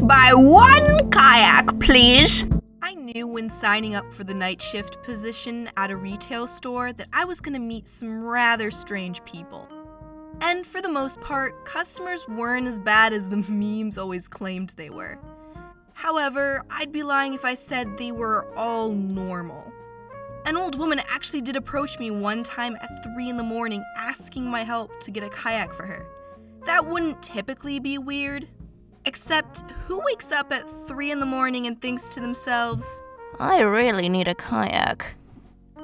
buy one kayak, please? I knew when signing up for the night shift position at a retail store that I was gonna meet some rather strange people. And for the most part, customers weren't as bad as the memes always claimed they were. However, I'd be lying if I said they were all normal. An old woman actually did approach me one time at 3 in the morning asking my help to get a kayak for her. That wouldn't typically be weird. Except, who wakes up at 3 in the morning and thinks to themselves, I really need a kayak.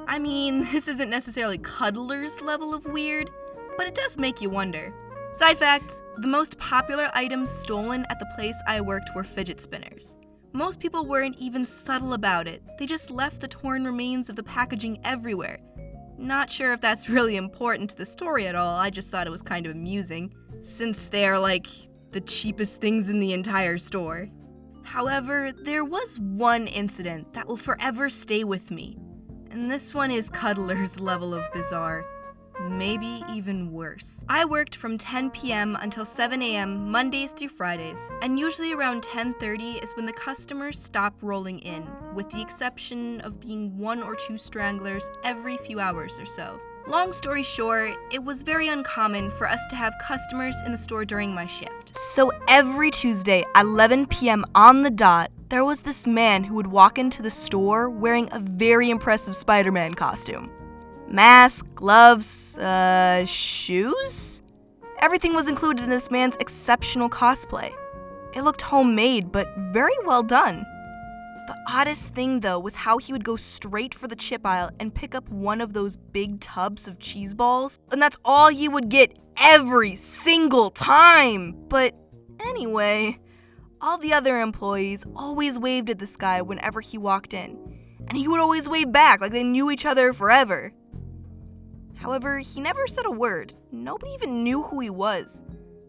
I mean, this isn't necessarily cuddler's level of weird, but it does make you wonder. Side fact, the most popular items stolen at the place I worked were fidget spinners. Most people weren't even subtle about it. They just left the torn remains of the packaging everywhere. Not sure if that's really important to the story at all, I just thought it was kind of amusing, since they're like the cheapest things in the entire store. However, there was one incident that will forever stay with me, and this one is cuddler's level of bizarre. Maybe even worse. I worked from 10 p.m. until 7 a.m. Mondays through Fridays, and usually around 10:30 is when the customers stop rolling in, with the exception of being 1 or 2 stragglers every few hours or so. Long story short, it was very uncommon for us to have customers in the store during my shift. So every Tuesday at 11 p.m. on the dot, there was this man who would walk into the store wearing a very impressive Spider-Man costume. Mask, gloves, shoes? Everything was included in this man's exceptional cosplay. It looked homemade, but very well done. The oddest thing, though, was how he would go straight for the chip aisle and pick up one of those big tubs of cheese balls, and that's all he would get every single time. But anyway, all the other employees always waved at this guy whenever he walked in, and he would always wave back like they knew each other forever. However, he never said a word. Nobody even knew who he was.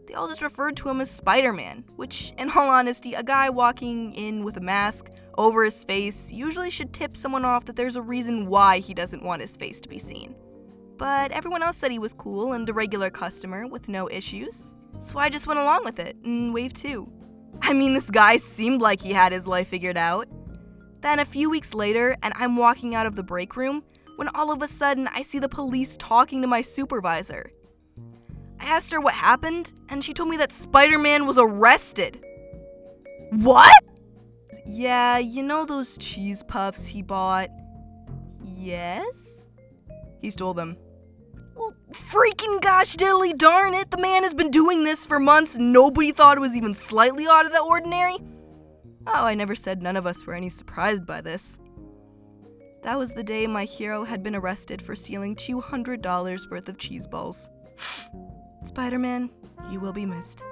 They all just referred to him as Spider-Man, which, in all honesty, a guy walking in with a mask over his face usually should tip someone off that there's a reason why he doesn't want his face to be seen. But everyone else said he was cool and a regular customer with no issues, so I just went along with it and waved too. I mean, this guy seemed like he had his life figured out. Then a few weeks later, and I'm walking out of the break room, when all of a sudden I see the police talking to my supervisor. I asked her what happened, and she told me that Spider-Man was arrested. What? Yeah, you know those cheese puffs he bought? Yes? He stole them. Well, freaking gosh diddly darn it, the man has been doing this for months and nobody thought it was even slightly out of the ordinary? Oh, I never said none of us were any surprised by this. That was the day my hero had been arrested for stealing $200 worth of cheese balls. Spider-Man, you will be missed.